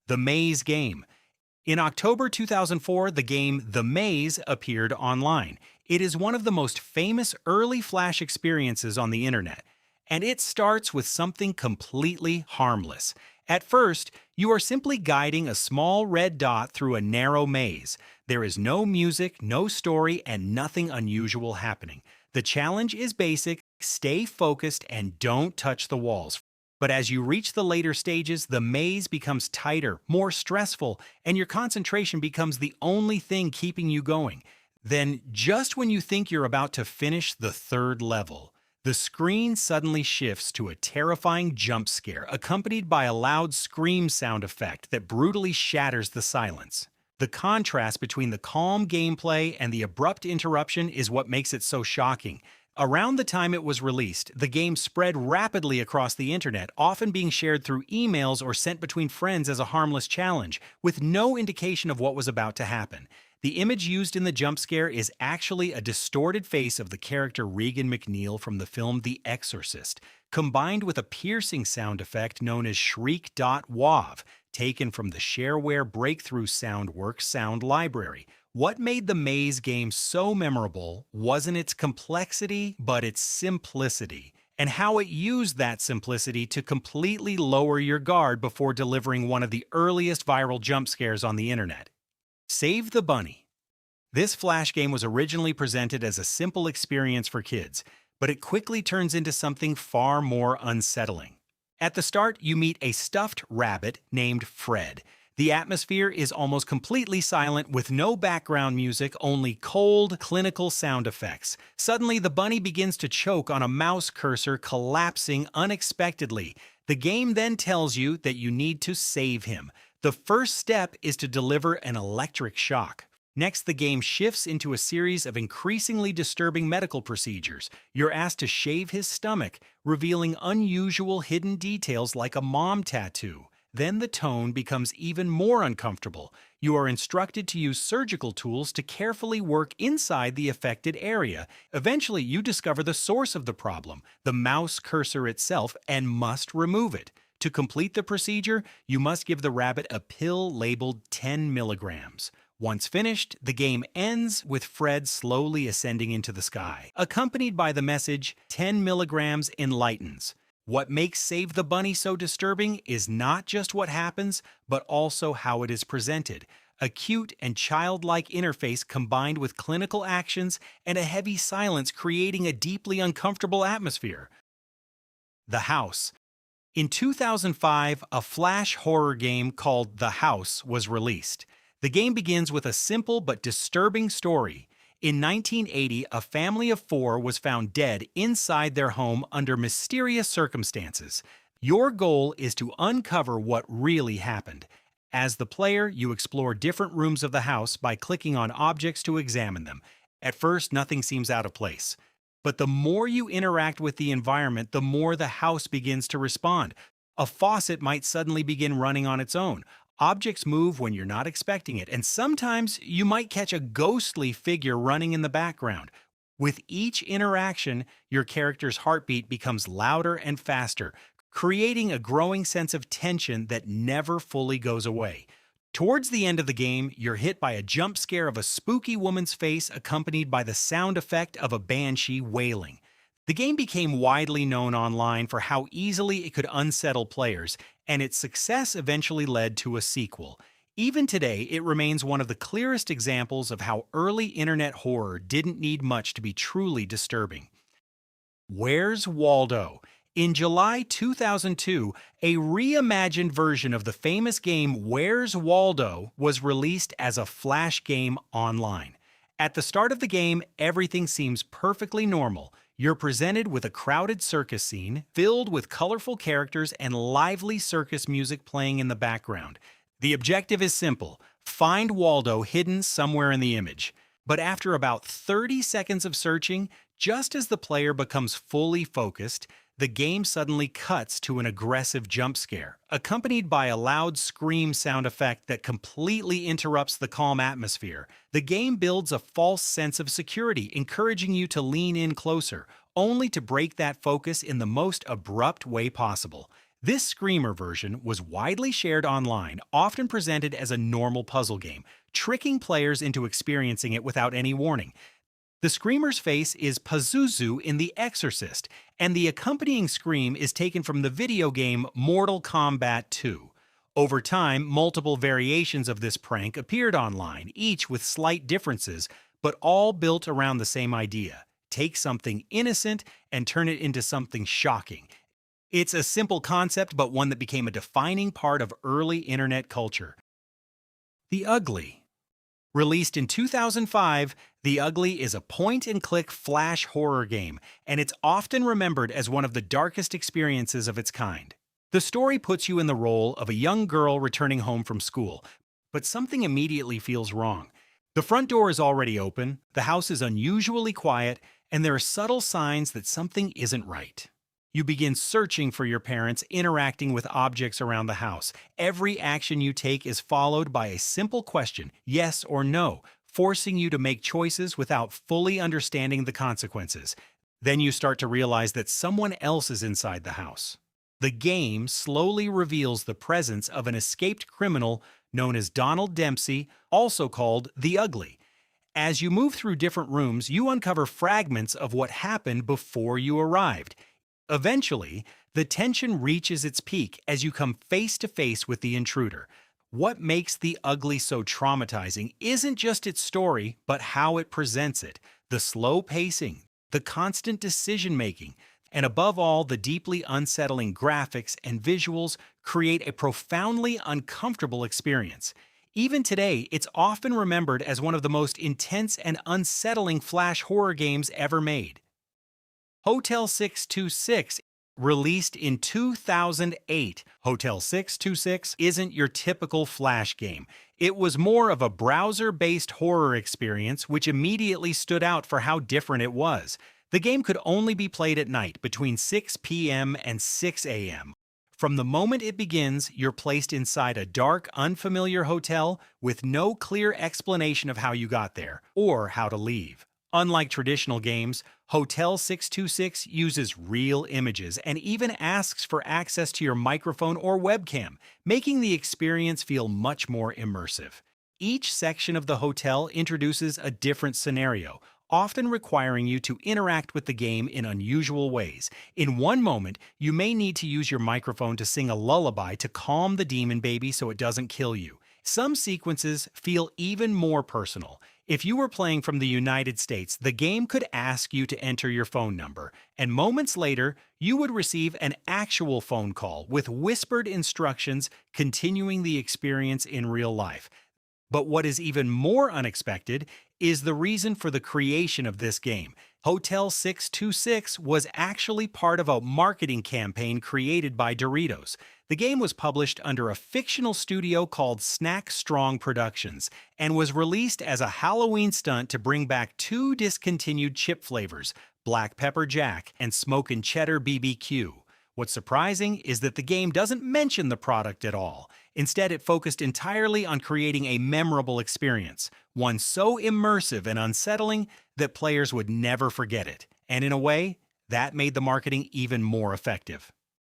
The Maze Game. In October 2004, the game The Maze appeared online. It is one of the most famous early Flash experiences on the internet, and it starts with something completely harmless. At first, you are simply guiding a small red dot through a narrow maze. There is no music, no story, and nothing unusual happening. The challenge is basic: stay focused and don't touch the walls. But as you reach the later stages, the maze becomes tighter, more stressful, and your concentration becomes the only thing keeping you going. Then, just when you think you're about to finish the third level, the screen suddenly shifts to a terrifying jump scare, accompanied by a loud scream sound effect that brutally shatters the silence. The contrast between the calm gameplay and the abrupt interruption is what makes it so shocking. Around the time it was released, the game spread rapidly across the internet, often being shared through emails or sent between friends as a harmless challenge, with no indication of what was about to happen. The image used in the jump scare is actually a distorted face of the character Regan McNeil from the film The Exorcist, combined with a piercing sound effect known as shriek.wav, taken from the shareware Breakthrough Soundworks sound library. What made the Maze game so memorable wasn't its complexity, but its simplicity, and how it used that simplicity to completely lower your guard before delivering one of the earliest viral jump scares on the internet. Save the Bunny. This Flash game was originally presented as a simple experience for kids, but it quickly turns into something far more unsettling. At the start, you meet a stuffed rabbit named Fred. The atmosphere is almost completely silent with no background music, only cold, clinical sound effects. Suddenly, the bunny begins to choke on a mouse cursor, collapsing unexpectedly. The game then tells you that you need to save him. The first step is to deliver an electric shock. Next, the game shifts into a series of increasingly disturbing medical procedures. You're asked to shave his stomach, revealing unusual hidden details like a mom tattoo. Then the tone becomes even more uncomfortable. You are instructed to use surgical tools to carefully work inside the affected area. Eventually, you discover the source of the problem, the mouse cursor itself, and must remove it. To complete the procedure, you must give the rabbit a pill labeled 10 milligrams. Once finished, the game ends with Fred slowly ascending into the sky, accompanied by the message, 10 milligrams enlightens. What makes Save the Bunny so disturbing is not just what happens, but also how it is presented. A cute and childlike interface combined with clinical actions and a heavy silence, creating a deeply uncomfortable atmosphere. The House. In 2005, a Flash horror game called The House was released. The game begins with a simple but disturbing story. In 1980, a family of 4 was found dead inside their home under mysterious circumstances. Your goal is to uncover what really happened. As the player, you explore different rooms of the house by clicking on objects to examine them. At first, nothing seems out of place. But the more you interact with the environment, the more the house begins to respond. A faucet might suddenly begin running on its own. Objects move when you're not expecting it, and sometimes you might catch a ghostly figure running in the background. With each interaction, your character's heartbeat becomes louder and faster, creating a growing sense of tension that never fully goes away. Towards the end of the game, you're hit by a jump scare of a spooky woman's face accompanied by the sound effect of a banshee wailing. The game became widely known online for how easily it could unsettle players, and its success eventually led to a sequel. Even today, it remains one of the clearest examples of how early internet horror didn't need much to be truly disturbing. Where's Waldo? In July 2002, a reimagined version of the famous game Where's Waldo was released as a Flash game online. At the start of the game, everything seems perfectly normal. You're presented with a crowded circus scene filled with colorful characters and lively circus music playing in the background. The objective is simple: find Waldo hidden somewhere in the image. But after about 30 seconds of searching, just as the player becomes fully focused, the game suddenly cuts to an aggressive jump scare, accompanied by a loud scream sound effect that completely interrupts the calm atmosphere. The game builds a false sense of security, encouraging you to lean in closer, only to break that focus in the most abrupt way possible. This Screamer version was widely shared online, often presented as a normal puzzle game, tricking players into experiencing it without any warning. The Screamer's face is Pazuzu in The Exorcist, and the accompanying scream is taken from the video game Mortal Kombat 2. Over time, multiple variations of this prank appeared online, each with slight differences, but all built around the same idea: take something innocent and turn it into something shocking. It's a simple concept, but one that became a defining part of early internet culture. The Ugly. Released in 2005, The Ugly is a point-and-click flash horror game, and it's often remembered as one of the darkest experiences of its kind. The story puts you in the role of a young girl returning home from school, but something immediately feels wrong. The front door is already open, the house is unusually quiet, and there are subtle signs that something isn't right. You begin searching for your parents, interacting with objects around the house. Every action you take is followed by a simple question, yes or no, forcing you to make choices without fully understanding the consequences. Then you start to realize that someone else is inside the house. The game slowly reveals the presence of an escaped criminal known as Donald Dempsey, also called the Ugly. As you move through different rooms, you uncover fragments of what happened before you arrived. Eventually, the tension reaches its peak as you come face to face with the intruder. What makes The Ugly so traumatizing isn't just its story, but how it presents it. The slow pacing, the constant decision-making, and above all, the deeply unsettling graphics and visuals create a profoundly uncomfortable experience. Even today, it's often remembered as one of the most intense and unsettling flash horror games ever made. Hotel 626, released in 2008. Hotel 626 isn't your typical flash game. It was more of a browser-based horror experience, which immediately stood out for how different it was. The game could only be played at night between 6 p.m. and 6 a.m. From the moment it begins, you're placed inside a dark, unfamiliar hotel with no clear explanation of how you got there or how to leave. Unlike traditional games, Hotel 626 uses real images and even asks for access to your microphone or webcam, making the experience feel much more immersive. Each section of the hotel introduces a different scenario, often requiring you to interact with the game in unusual ways. In one moment, you may need to use your microphone to sing a lullaby to calm the demon baby so it doesn't kill you. Some sequences feel even more personal. If you were playing from the United States, the game could ask you to enter your phone number, and moments later, you would receive an actual phone call with whispered instructions, continuing the experience in real life. But what is even more unexpected is the reason for the creation of this game. Hotel 626 was actually part of a marketing campaign created by Doritos. The game was published under a fictional studio called Snack Strong Productions and was released as a Halloween stunt to bring back two discontinued chip flavors, Black Pepper Jack and Smokin' Cheddar BBQ. What's surprising is that the game doesn't mention the product at all. Instead, it focused entirely on creating a memorable experience, one so immersive and unsettling that players would never forget it. And in a way, that made the marketing even more effective.